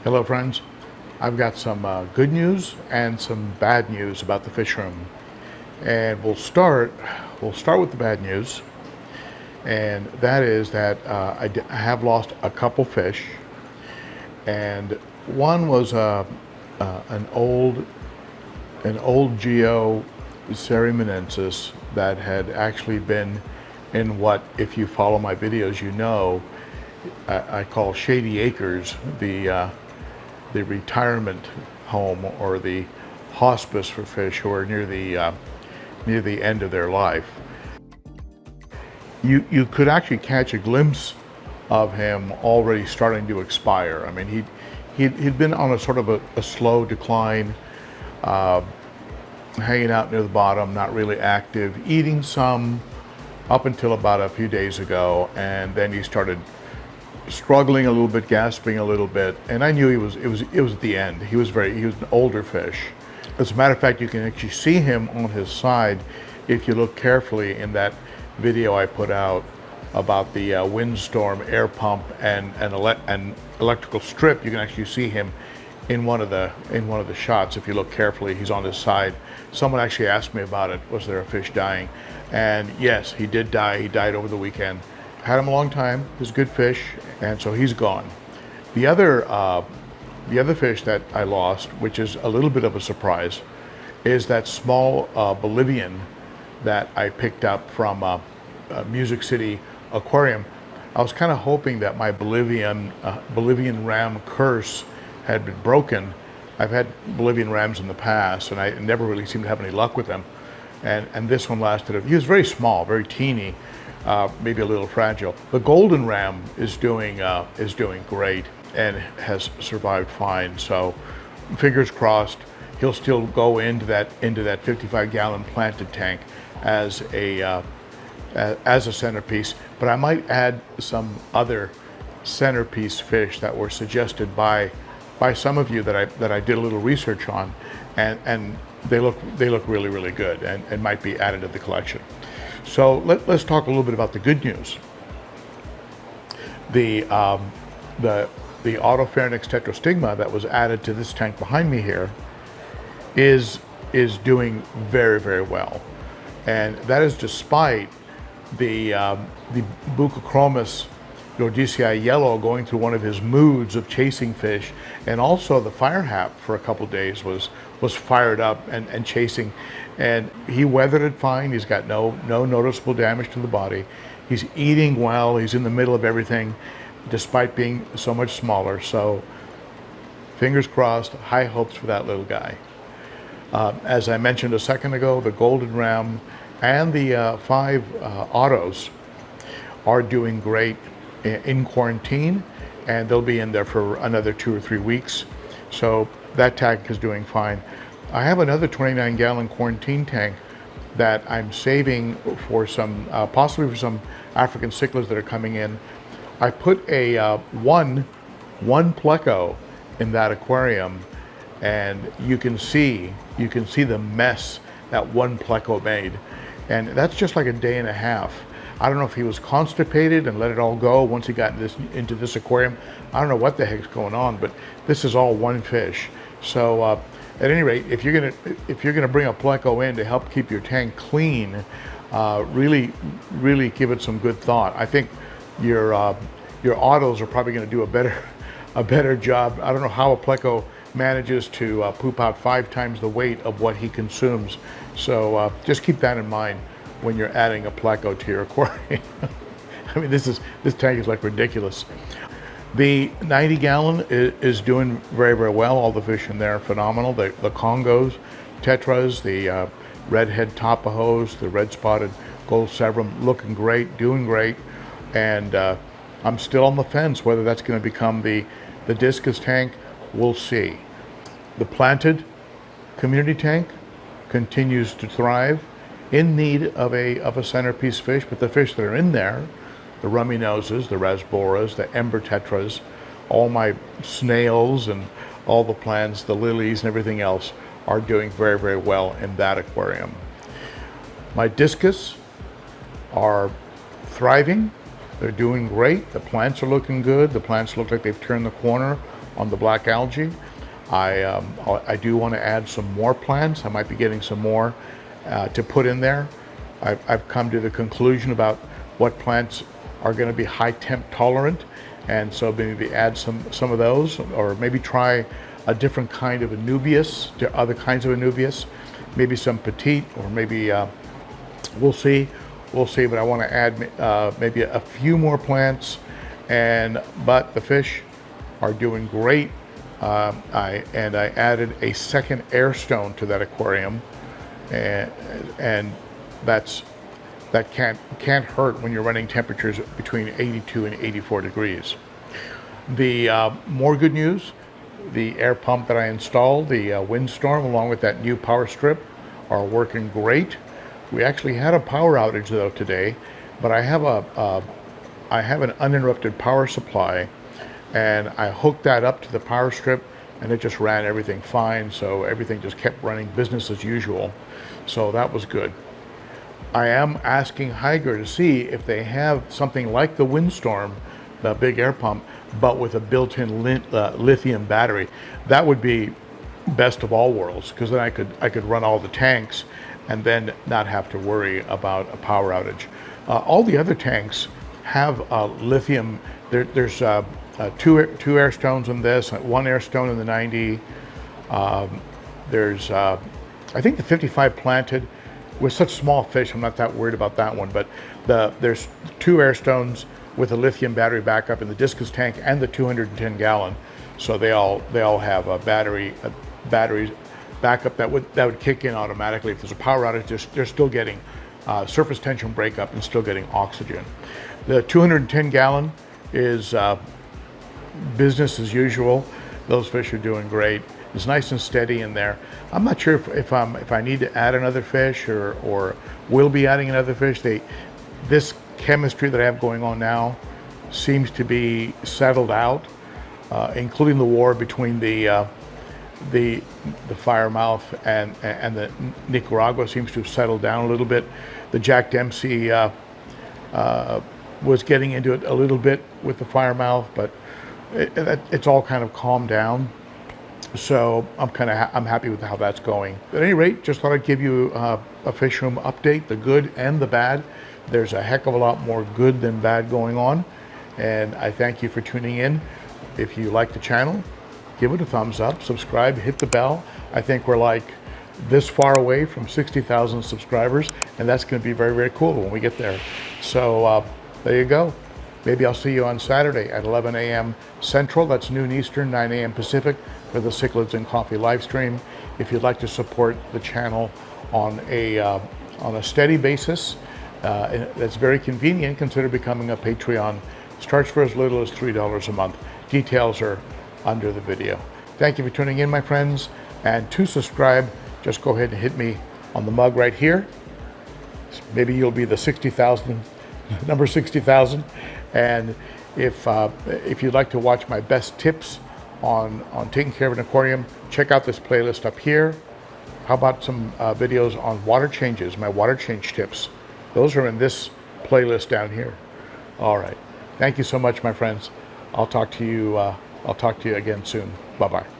Hello friends, I've got some good news and some bad news about the fish room. And we'll start with the bad news. And that is that I have lost a couple fish. And one was an old Geo Cerimonensis that had actually been in what, if you follow my videos, you know, I call Shady Acres, the retirement home or the hospice for fish who are near the end of their life. You could actually catch a glimpse of him already starting to expire. I mean, he'd been on a sort of a slow decline, hanging out near the bottom, not really active, eating some up until about a few days ago, and then he started struggling a little bit, gasping a little bit, and I knew it was at the end. He was an older fish. As a matter of fact, you can actually see him on his side if you look carefully in that video I put out about the windstorm air pump and electrical strip. You can actually see him in one of the shots. If you look carefully, he's on his side. Someone actually asked me about it. Was there a fish dying? And yes, he did die. He died over the weekend. Had him a long time. He was a good fish, and so he's gone. The other fish that I lost, which is a little bit of a surprise, is that small Bolivian that I picked up from Music City Aquarium. I was kind of hoping that my Bolivian ram curse had been broken. I've had Bolivian rams in the past, and I never really seemed to have any luck with them. And this one lasted. He was very small, very teeny. Maybe a little fragile. The golden ram is doing great and has survived fine. So, fingers crossed, he'll still go into that 55-gallon planted tank as a centerpiece. But I might add some other centerpiece fish that were suggested by some of you that I did a little research on, and they look really good and might be added to the collection. So let's talk a little bit about the good news. The Autopharynx tetrastigma that was added to this tank behind me here is doing very well, and that is despite the Bucochromis Georgesii yellow going through one of his moods of chasing fish, and also the fire hap for a couple days was fired up and chasing, and he weathered it fine. He's got no noticeable damage to the body. He's eating well. He's in the middle of everything, despite being so much smaller. So fingers crossed, high hopes for that little guy. As I mentioned a second ago, the golden ram and the 5 autos are doing great in quarantine, and they'll be in there for another 2 or 3 weeks. So that tank is doing fine. I have another 29-gallon quarantine tank that I'm saving for some, possibly for some African cichlids that are coming in. I put a one pleco in that aquarium, and you can see the mess that one pleco made, and that's just like a day and a half. I don't know if he was constipated and let it all go once he got into this aquarium. I don't know what the heck's going on, but this is all one fish. So at any rate, if you're gonna bring a pleco in to help keep your tank clean, really give it some good thought. I think your autos are probably going to do a better job. I don't know how a pleco manages to poop out 5 times the weight of what he consumes. So just keep that in mind when you're adding a pleco to your aquarium. I mean, this tank is like ridiculous. The 90-gallon is doing very well. All the fish in there are phenomenal. The Congos, tetras, the redhead tapajos, the red-spotted gold severum, looking great, doing great. And I'm still on the fence whether that's going to become the discus tank. We'll see. The planted community tank continues to thrive, in need of a centerpiece fish, but the fish that are in there, the rummy noses, the rasboras, the ember tetras, all my snails and all the plants, the lilies and everything else are doing very well in that aquarium. My discus are thriving. They're doing great. The plants are looking good. The plants look like they've turned the corner on the black algae. I do want to add some more plants. I might be getting some more to put in there. I've come to the conclusion about what plants are going to be high temp tolerant, and so maybe add some of those, or maybe try a different kind of anubias, other kinds of anubias, maybe some petite, or maybe we'll see. But I want to add maybe a few more plants, but the fish are doing great. I added a second air stone to that aquarium, and that can't hurt when you're running temperatures between 82 and 84 degrees. The more good news, the air pump that I installed, the windstorm, along with that new power strip, are working great. We actually had a power outage though today, but I have an uninterrupted power supply, and I hooked that up to the power strip, and it just ran everything fine. So everything just kept running business as usual. So that was good. I am asking Haiger to see if they have something like the windstorm, the big air pump, but with a built-in lithium battery. That would be best of all worlds, because then I could run all the tanks and then not have to worry about a power outage. All the other tanks have lithium. There's two air stones in this, one air stone in the 90. There's I think the 55 planted. With such small fish, I'm not that worried about that one, but there's two air stones with a lithium battery backup in the discus tank and the 210 gallon. So they all have a battery backup that would kick in automatically if there's a power outage. They're still getting surface tension breakup and still getting oxygen. The 210 gallon is business as usual. Those fish are doing great. It's nice and steady in there. I'm not sure if I need to add another fish or will be adding another fish. This chemistry that I have going on now seems to be settled out, including the war between the Firemouth and the Nicaragua seems to have settled down a little bit. The Jack Dempsey was getting into it a little bit with the Firemouth, but it's all kind of calmed down. So I'm happy with how that's going. At any rate, just thought I'd give you a fish room update, the good and the bad. There's a heck of a lot more good than bad going on, and I thank you for tuning in. If you like the channel, give it a thumbs up, subscribe, hit the bell. I think we're like this far away from 60,000 subscribers, and that's going to be very, very cool when we get there. So there you go. Maybe I'll see you on Saturday at 11 a.m. Central. That's noon Eastern, 9 a.m. Pacific for the Cichlids and Coffee live stream. If you'd like to support the channel on a steady basis, that's very convenient. Consider becoming a Patreon. Starts for as little as $3 a month. Details are under the video. Thank you for tuning in, my friends. And to subscribe, just go ahead and hit me on the mug right here. Maybe you'll be the 60,000, number 60,000. And if you'd like to watch my best tips on taking care of an aquarium, check out this playlist up here. How about some videos on water changes, my water change tips? Those are in this playlist down here. All right. Thank you so much, my friends. I'll talk to you again soon. Bye-bye.